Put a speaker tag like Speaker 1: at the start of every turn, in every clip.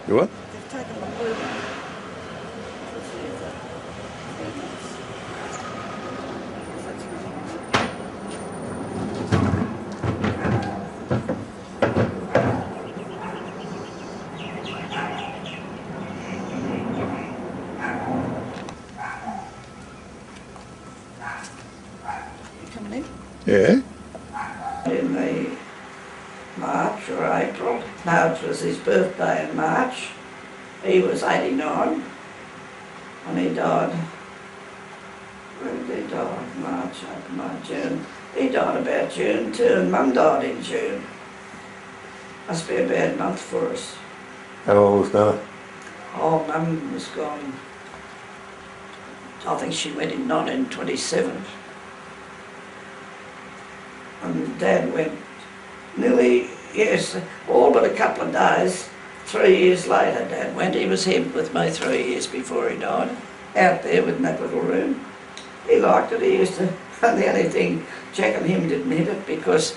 Speaker 1: You what?
Speaker 2: They've taken the blue one. You coming in?
Speaker 1: Yeah.
Speaker 2: In the March or April. No, it was his birthday in March. He was 89 and he died. When did he die? March, April, May, June. He died about June too, and Mum died in June. Must be a bad month for us.
Speaker 1: How old was Nana?
Speaker 2: Oh, Mum was gone. I think she went in 1927. And Dad went nearly, yes, all but a couple of days. 3 years later, Dad went. He was here with me 3 years before he died, out there in that little room. He liked it. He used to, the only thing, Jack and him didn't hit it because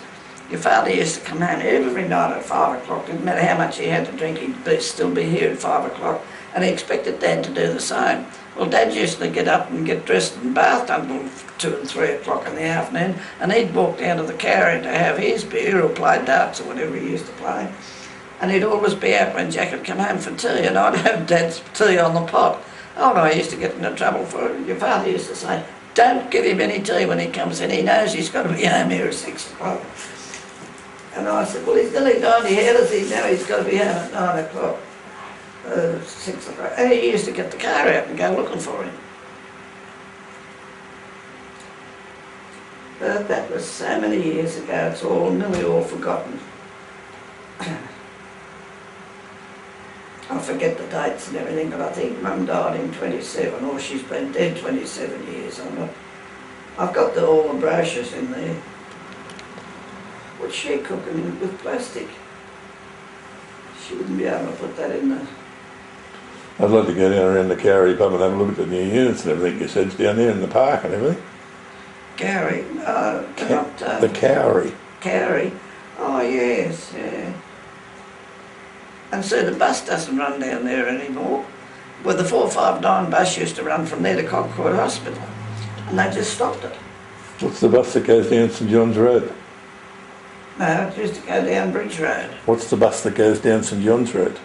Speaker 2: your father used to come home every night at 5 o'clock. Didn't matter how much he had to drink, he'd still be here at 5 o'clock. And he expected Dad to do the same. Well, Dad used to get up and get dressed and bathed until 2 and 3 o'clock in the afternoon, and he'd walk down to the carry to have his beer or play darts or whatever he used to play. And he'd always be out when Jack had come home for tea, and I'd have Dad's tea on the pot. Oh no, I used to get into trouble for it. Your father used to say, don't give him any tea when he comes in, he knows he's got to be home here at 6 o'clock. And I said, well, he's nearly 90, how does he know he's got to be home at 9 o'clock? 6 o'clock. And he used to get the car out and go looking for him. But that was so many years ago, it's all nearly all forgotten. I forget the dates and everything, but I think Mum died in 27, or she's been dead 27 years. I've got all the brochures in there. What's she cooking with plastic? She wouldn't be able to put that in there.
Speaker 1: I'd like to go down around the Cowrie pub and have a look at the new units and everything you said's down there in the park and everything.
Speaker 2: Cowrie?
Speaker 1: The Cowrie.
Speaker 2: Cowrie? Oh yes, yeah. And so the bus doesn't run down there anymore. Well, the 459 bus used to run from there to Concord Hospital, and they just stopped it.
Speaker 1: What's the bus that goes down St John's Road?
Speaker 2: No, it used to go down Bridge Road.
Speaker 1: What's the bus that goes down St John's Road?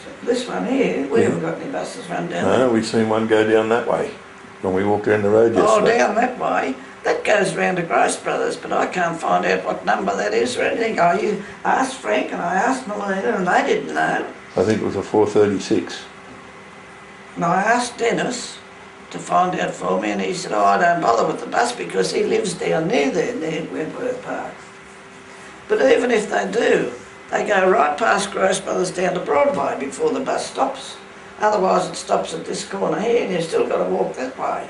Speaker 2: So this one here, we haven't got any buses run down there.
Speaker 1: No, we've seen one go down that way when we walked around the road yesterday.
Speaker 2: Oh, down that way? That goes round to Grace Brothers, but I can't find out what number that is or anything. You asked Frank and I asked Melina and they didn't know.
Speaker 1: I think it was a 436.
Speaker 2: And I asked Dennis to find out for me and he said, oh, I don't bother with the bus because he lives down near there, near Wentworth Park. But even if they do, they go right past Grace Brothers down to Broadway before the bus stops. Otherwise it stops at this corner here and you've still got to walk that way.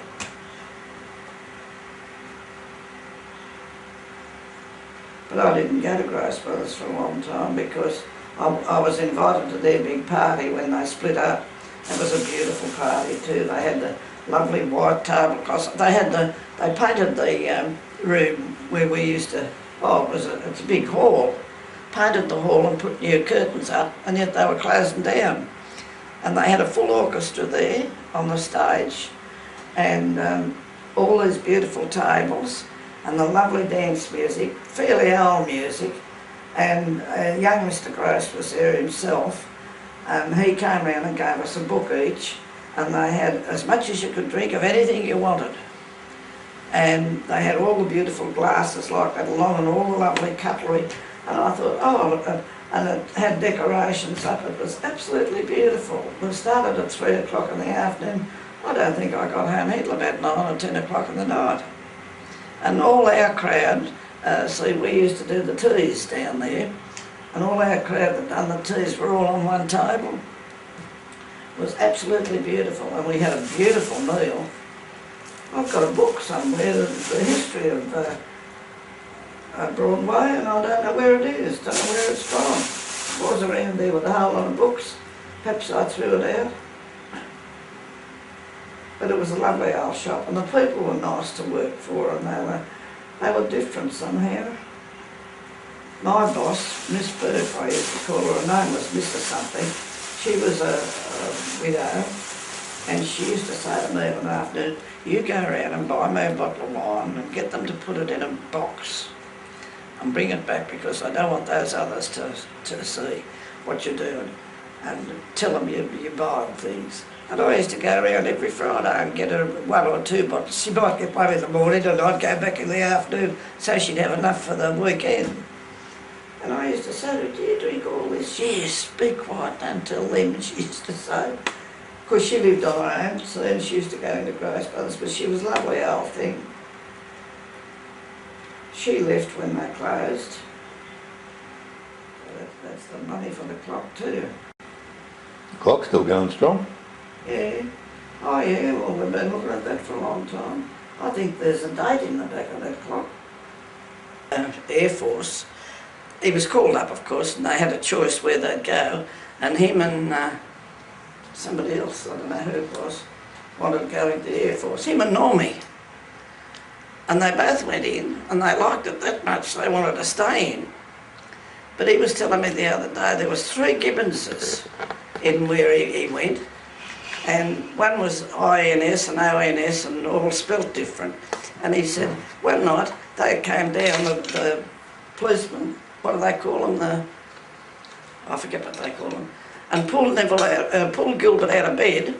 Speaker 2: But I didn't go to Grace Brothers for a long time because I was invited to their big party when they split up. It was a beautiful party too. They had the lovely white tablecloths. They painted the room where we used to. It's a big hall. Painted the hall and put new curtains up, and yet they were closing down. And they had a full orchestra there on the stage, and all these beautiful tables. And the lovely dance music, fairly old music, and young Mr. Gross was there himself, and he came round and gave us a book each, and they had as much as you could drink of anything you wanted. And they had all the beautiful glasses like that along and all the lovely cutlery, and I thought, oh, look, and it had decorations up, it was absolutely beautiful. We started at 3 o'clock in the afternoon. I don't think I got home till about 9 or 10 o'clock in the night. And all our crowd, see, we used to do the teas down there, and all our crowd that done the teas were all on one table. It was absolutely beautiful, and we had a beautiful meal. I've got a book somewhere, the history of Broadway, and I don't know where it is, don't know where it's from. It was around there with a whole lot of books. Perhaps I threw it out. But it was a lovely old shop, and the people were nice to work for, and they were different somehow. My boss, Miss Bourke, I used to call her, her name was Mr something. She was a widow, and she used to say to me one afternoon, you go around and buy me a bottle of wine and get them to put it in a box and bring it back, because I don't want those others to see what you're doing, and tell them you're buying things. And I used to go around every Friday and get her 1 or 2 bottles. She might get one in the morning and I'd go back in the afternoon so she'd have enough for the weekend. And I used to say to her, do you drink all this? Yes, be quiet, don't tell them, she used to say. Of course, she lived on her own, so then she used to go into Grace Brothers, but she was a lovely old thing. She left when they closed. So that's the money for the clock too.
Speaker 1: The clock's still going strong.
Speaker 2: Yeah. Oh yeah, well we've been looking at that for a long time. I think there's a date in the back of that clock. Air Force. He was called up, of course, and they had a choice where they'd go, and him and somebody else, I don't know who it was, wanted to go into the Air Force. Him and Normie. And they both went in, and they liked it that much they wanted to stay in. But he was telling me the other day there was 3 Gibbonses in where he went, and one was INS and ONS and all spelt different. And he said one night they came down, the policemen, what do they call them, I forget what they call them, and pulled Gilbert out of bed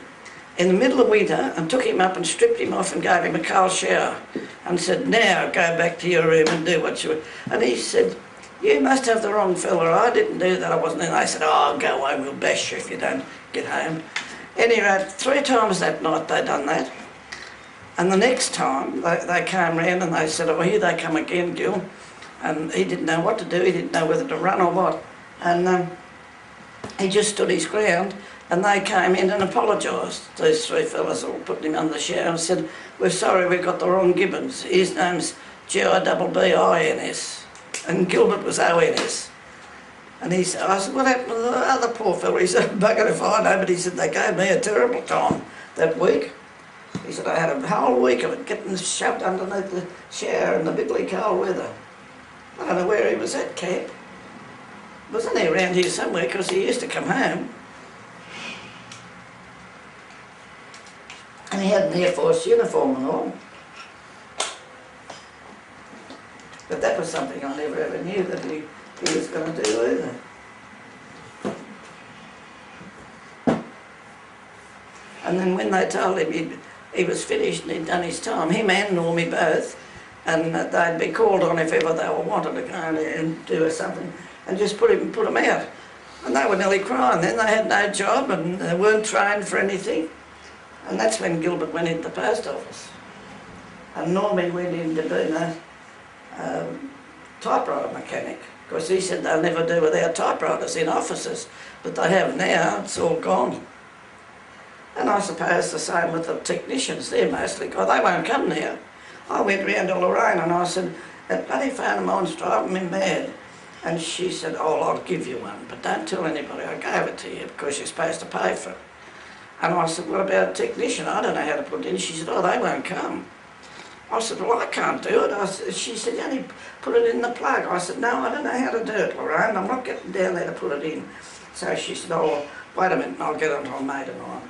Speaker 2: in the middle of winter and took him up and stripped him off and gave him a cold shower and said, now go back to your room and do what you... And he said, you must have the wrong fella, I didn't do that, I wasn't in. They said, oh, go home, we'll bash you if you don't get home. Anyway, 3 times that night they done that. And the next time they came round and they said, oh, here they come again, Gil. And he didn't know what to do, he didn't know whether to run or what. And he just stood his ground, and they came in and apologised. These 3 fellas all put him under the shower and said, we're sorry, we've got the wrong Gibbons. His name's Gibbins, and Gilbert was ONS. And he said, I said, what happened to the other poor fella? He said, bugger if I know, but he said, they gave me a terrible time that week. He said, I had a whole week of it getting shoved underneath the shower in the bitterly cold weather. I don't know where he was at camp. Wasn't he around here somewhere, because he used to come home. And he had an Air Force uniform and all. But that was something I never ever knew that he was going to do either. And then when they told him he was finished and he'd done his time, him and Normie both, and they'd be called on if ever they were wanted to go and do something, and just put them out. And they were nearly crying then. They had no job and they weren't trained for anything. And that's when Gilbert went into the post office. And Normie went in to be a typewriter mechanic, because he said they'll never do without typewriters in offices, but they have now, it's all gone. And I suppose the same with the technicians, they're mostly gone, they won't come now. I went round to Lorraine and I said, that bloody phone of mine's driving me mad. And she said, oh, I'll give you one, but don't tell anybody I gave it to you, because you're supposed to pay for it. And I said, what about a technician? I don't know how to put it in. She said, oh, they won't come. I said, well, I can't do it. She said, you only put it in the plug. I said, no, I don't know how to do it, Lorraine. I'm not getting down there to put it in. So she said, oh, wait a minute, and I'll get it on mate of mine.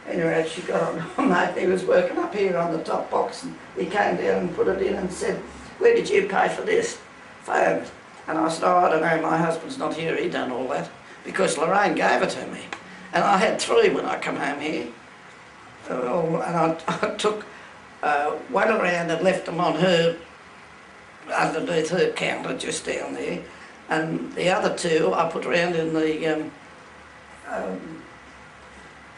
Speaker 2: Anyway, she got on my mate. He was working up here on the top box, and he came down and put it in and said, where did you pay for this? Phone. And I said, oh, I don't know, my husband's not here, he done all that. Because Lorraine gave it to me. And I had 3 when I come home here. And I took one around and left them on her, underneath her counter just down there. And the other 2 I put around in the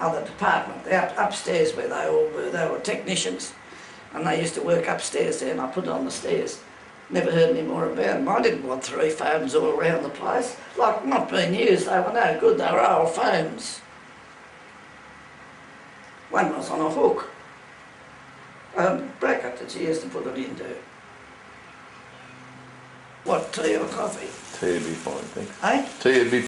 Speaker 2: other department, upstairs where they all were. They were technicians. And they used to work upstairs there, and I put it on the stairs. Never heard any more about them. I didn't want 3 phones all around the place. Like, not being used, they were no good, they were old phones. One was on a hook, a bracket that she used to put it into. What, tea or coffee?
Speaker 1: Tea would be fine, thanks.
Speaker 2: Eh?
Speaker 1: Tea would be